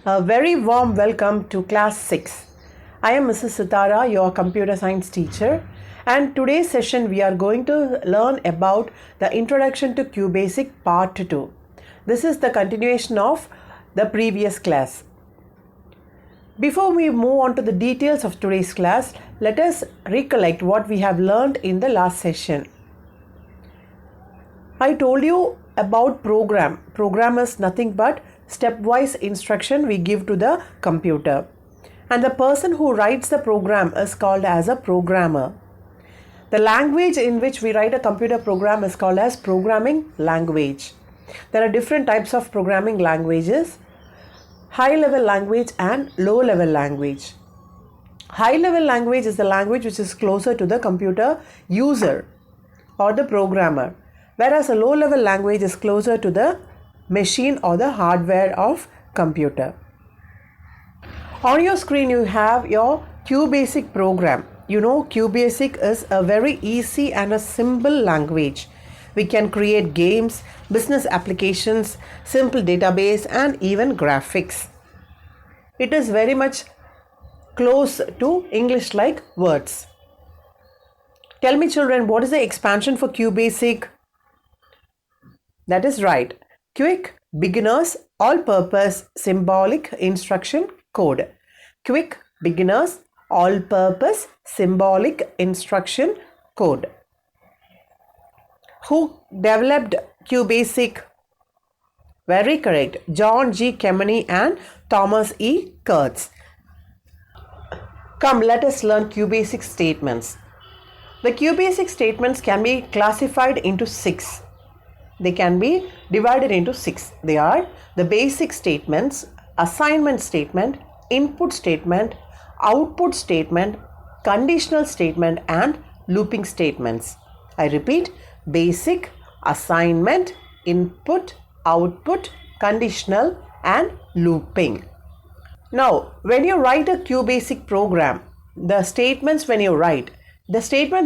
A very warm welcome to class 6. I am Mrs. Sitara, your computer science teacher, and today's session we are going to learn about the introduction to QBasic part 2. This is the continuation of the previous class. Before we move on to the details of today's class, let us recollect what we have learned in the last session. I told you about program. Program is nothing but stepwise instruction we give to the computer. And the person who writes the program is called as a programmer. The language in which we write a computer program is called as programming language. There are different types of programming languages: high level language and low level language. High level language is the language which is closer to the computer user or the programmer, whereas a low level language is closer to the machine or the hardware of computer. On your screen you have your QBasic program. You know, QBasic is a very easy and a simple language. We can create games, business applications, simple database and even graphics. It is very much close to English like words. Tell me children, what is the expansion for QBasic? That is right. Quick Beginners All-Purpose Symbolic Instruction Code. Quick Beginners All-Purpose Symbolic Instruction Code. Who developed QBasic? Very correct. John G. Kemeny and Thomas E. Kurtz. Come, let us learn QBasic statements. The QBasic statements can be classified into 6. They can be divided into 6. They are the basic statements, assignment statement, input statement, output statement, conditional statement and looping statements. I repeat: basic, assignment, input, output, conditional and looping. Now, when you write a QBasic program, the statements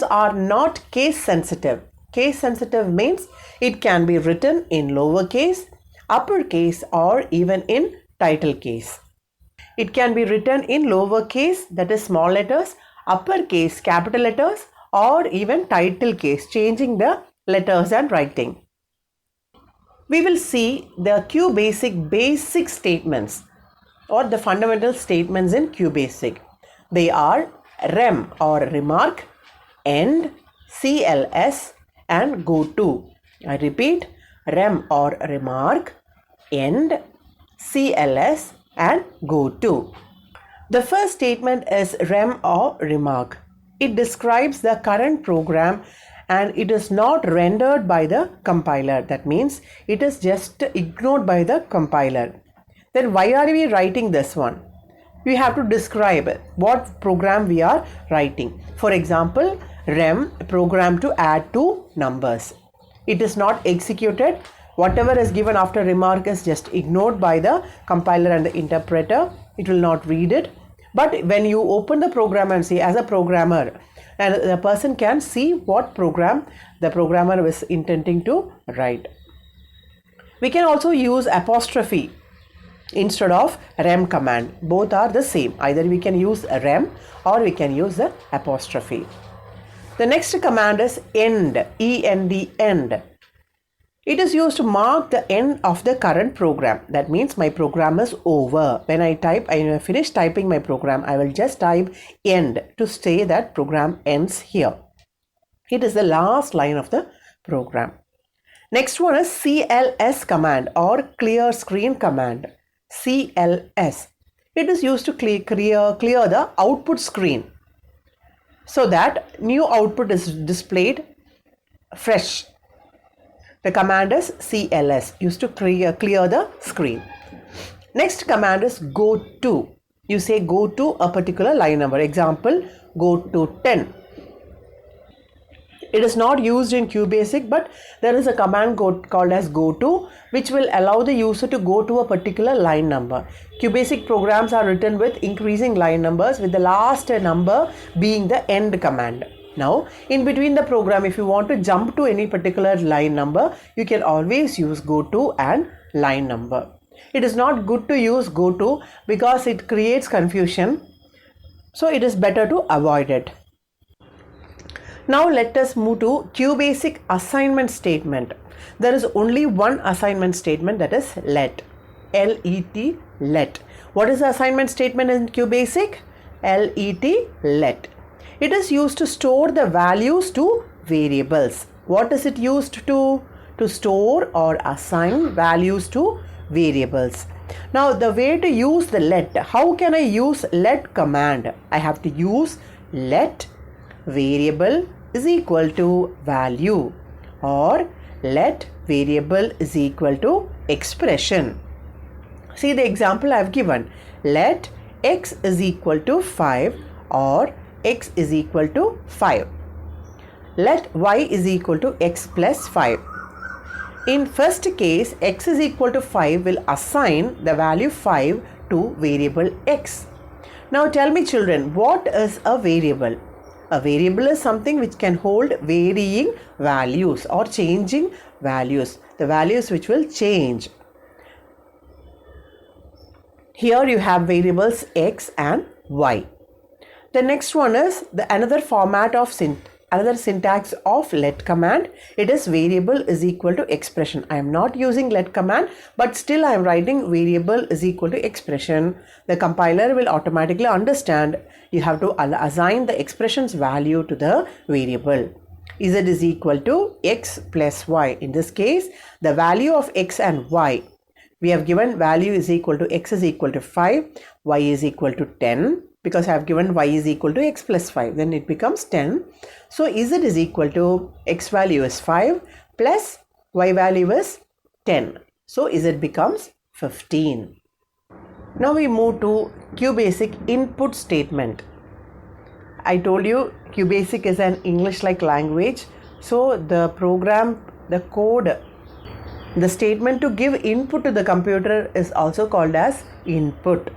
are not case sensitive. Case sensitive means it can be written in lowercase, uppercase or even in title case. It can be written in lowercase, that is small letters, uppercase, capital letters or even title case, changing the letters and writing. We will see the QBasic basic statements or the fundamental statements in QBasic. They are rem or remark, end, CLS and go to. I repeat: rem or remark, end, CLS and go to. The first statement is rem or remark. It describes the current program and it is not rendered by the compiler. That means it is just ignored by the compiler. Then why are we writing this one? We have to describe what program we are writing. For example, rem, program to add two numbers. It is not executed. Whatever is given after remark is just ignored by the compiler and the interpreter. It will not read it. But when you open the program and see, as a programmer, and the person can see what program the programmer was intending to write. We can also use apostrophe instead of rem command. Both are the same. Either we can use rem or we can use the apostrophe. The next command is end, E-N-D, end. It is used to mark the end of the current program. That means my program is over. When I finish typing my program, I will just type end to say that program ends here. It is the last line of the program. Next one is CLS command or clear screen command. CLS. It is used to clear the output screen so that new output is displayed fresh. The command is CLS, used to clear the screen. Next command is go to. You say go to a particular line number. Example, go to 10. It is not used in QBasic, but there is a command called as go to, which will allow the user to go to a particular line number. QBasic programs are written with increasing line numbers, with the last number being the end command. Now, in between the program, if you want to jump to any particular line number, you can always use go to and line number. It is not good to use goto because it creates confusion. So it is better to avoid it. Now let us move to QBasic assignment statement. There is only one assignment statement, that is let. L-E-T, let. What is the assignment statement in QBasic? L-E-T, let. It is used to store the values to variables. What is it used to? To store or assign values to variables. Now the way to use the let, how can I use let command? I have to use let variable is equal to value, or let variable is equal to expression. See the example I have given. Let x is equal to 5 or x is equal to 5. Let y is equal to x plus 5. In first case, x is equal to 5 will assign the value 5 to variable x. Now tell me children, what is a variable? A variable is something which can hold varying values or changing values. The values which will change. Here you have variables x and y. The next one is another format of another syntax of let command. It is variable is equal to expression. I am not using let command, but still I am writing variable is equal to expression. The compiler will automatically understand you have to assign the expression's value to the variable. Z is equal to x plus y. In this case, the value of x and y, we have given value is equal to x is equal to 5, y is equal to 10. Because I have given y is equal to x plus 5, then it becomes 10. So z is equal to x value is 5 plus y value is 10. So z becomes 15. Now we move to QBasic input statement. I told you QBasic is an English-like language. So the program, the code, the statement to give input to the computer is also called as input.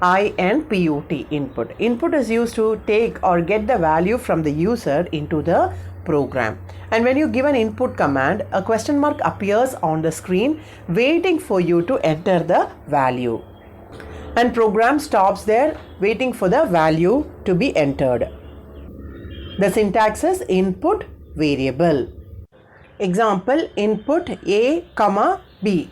INPUT, input. Input is used to take or get the value from the user into the program. And when you give an input command, a question mark appears on the screen waiting for you to enter the value. And program stops there waiting for the value to be entered. The syntax is input variable. Example, input A, B.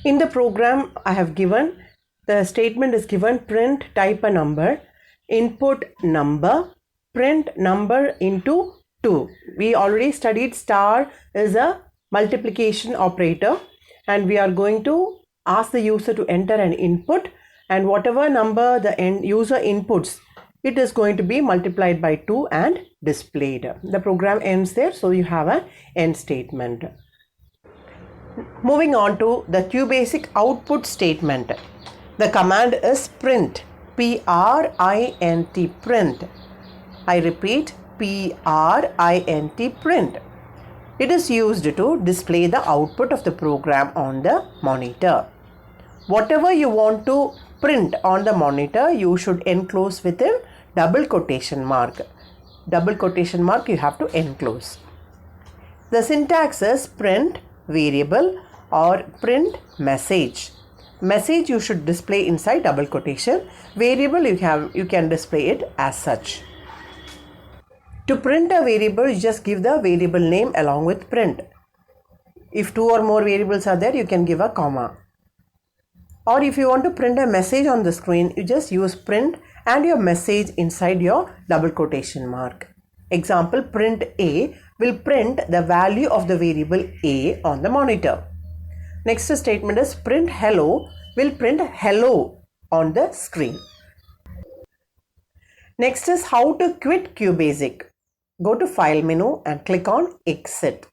In the program I have given, the statement is given print type a number, input number, print number into 2. We already studied star is a multiplication operator, and we are going to ask the user to enter an input, and whatever number the user inputs, it is going to be multiplied by 2 and displayed. The program ends there, so you have an end statement. Moving on to the QBasic output statement. The command is print, P-R-I-N-T, print. I repeat, P-R-I-N-T, print. It is used to display the output of the program on the monitor. Whatever you want to print on the monitor, you should enclose within double quotation mark. Double quotation mark you have to enclose. The syntax is print variable or print message. Message you should display inside double quotation. Variable you can display it as such. To print a variable, you just give the variable name along with print. If 2 or more variables are there, you can give a comma. Or if you want to print a message on the screen, you just use print and your message inside your double quotation mark. Example, print A will print the value of the variable A on the monitor. Next statement is print hello will print hello on the screen. Next is how to quit QBasic. Go to File menu and click on Exit.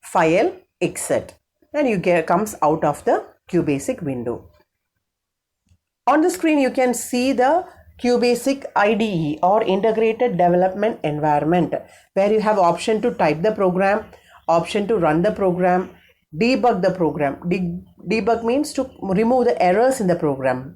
File, Exit, and you comes out of the QBasic window. On the screen you can see the QBasic IDE or Integrated Development Environment, where you have option to type the program, option to run the program, debug the program. Debug means to remove the errors in the program,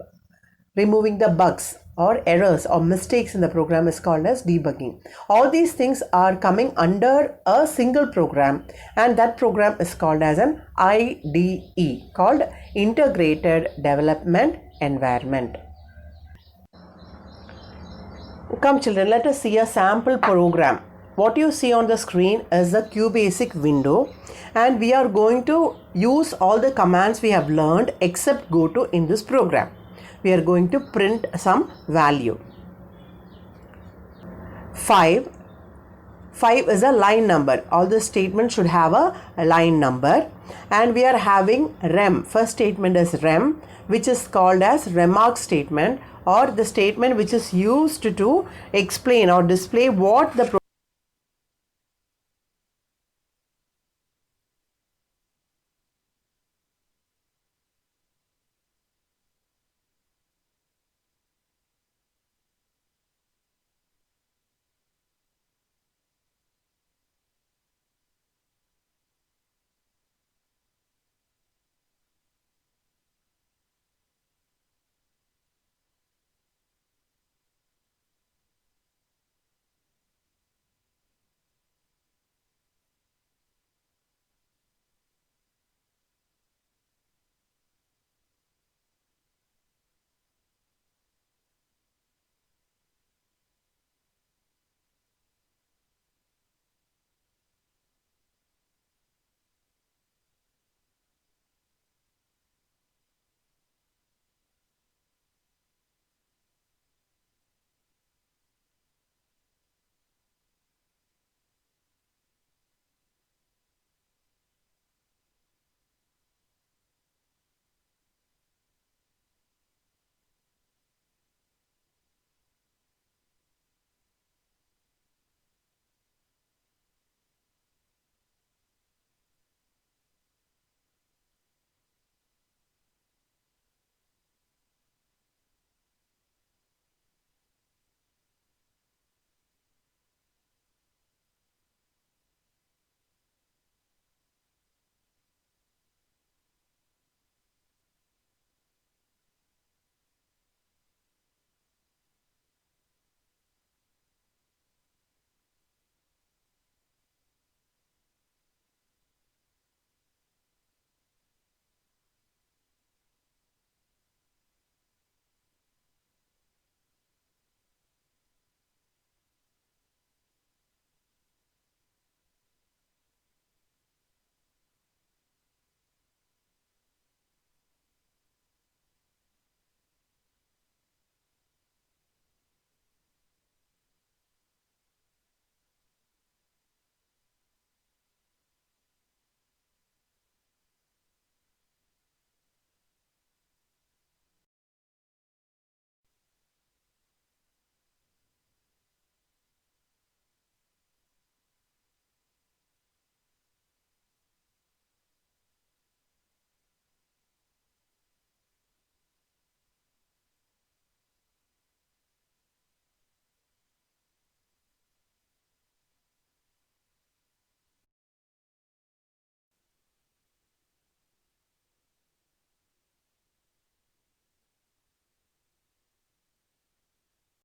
removing the bugs. or errors or mistakes in the program is called as debugging. All these things are coming under a single program, and that program is called as an IDE, called Integrated Development Environment. Come children, let us see a sample program. What you see on the screen is the QBasic window, and we are going to use all the commands we have learned except goto in this program. We are going to print some value. 5 is a line number. All the statements should have a line number, and we are having rem. First statement is rem, which is called as remark statement, or the statement which is used to explain or display what the